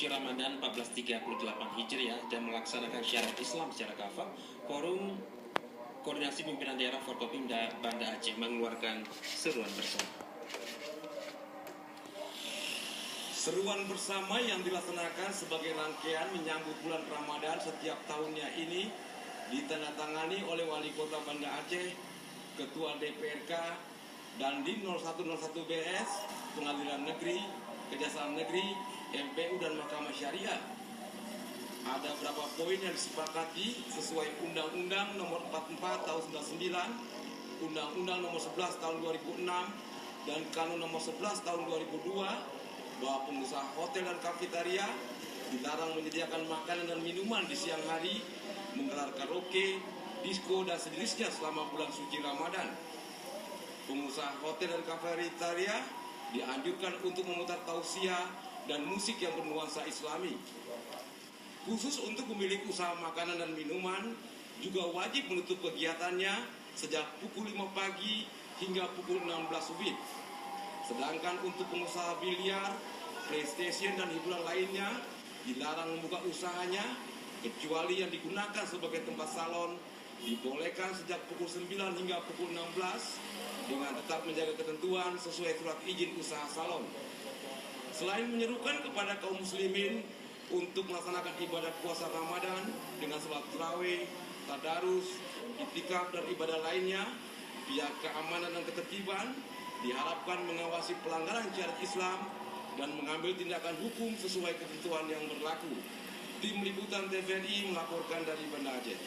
suci Ramadan 1438 Hijriah dan melaksanakan syariat Islam secara kafah, Forum Koordinasi Pimpinan Daerah Forkopimda Banda Aceh mengeluarkan seruan bersama. Seruan bersama yang dilaksanakan sebagai rangkaian menyambut bulan Ramadan setiap tahunnya ini ditandatangani oleh Wali Kota Banda Aceh, Ketua DPRK, dan di 0101 BS, Pengadilan Negeri, Kejaksaan Negeri, MPU dan Mahkamah Syariah. Ada beberapa poin yang disepakati sesuai Undang-Undang Nomor 44 Tahun 99, Undang-Undang Nomor 11 Tahun 2006, dan Kanun Nomor 11 Tahun 2002 bahwa pengusaha hotel dan kafetaria dilarang menyediakan makanan dan minuman di siang hari, menggelar karaoke, disko, dan sejenisnya selama bulan suci Ramadan. Pengusaha hotel dan kafetaria dianjurkan untuk memutar tausiah dan musik yang bernuansa Islami. Khusus untuk pemilik usaha makanan dan minuman juga wajib menutup kegiatannya sejak pukul 5 pagi hingga pukul 16 subuh. Sedangkan untuk pengusaha biliar, PlayStation dan hiburan lainnya dilarang membuka usahanya kecuali yang digunakan sebagai tempat salon, dibolehkan sejak pukul 9 hingga pukul 16 dengan tetap menjaga ketentuan sesuai surat izin usaha salon. Selain menyerukan kepada kaum muslimin untuk melaksanakan ibadah puasa Ramadan dengan salat tarawih, tadarus, iktikaf, dan ibadah lainnya, pihak keamanan dan ketertiban diharapkan mengawasi pelanggaran syariat Islam dan mengambil tindakan hukum sesuai ketentuan yang berlaku. Tim Liputan TVRI melaporkan dari Banda Aceh.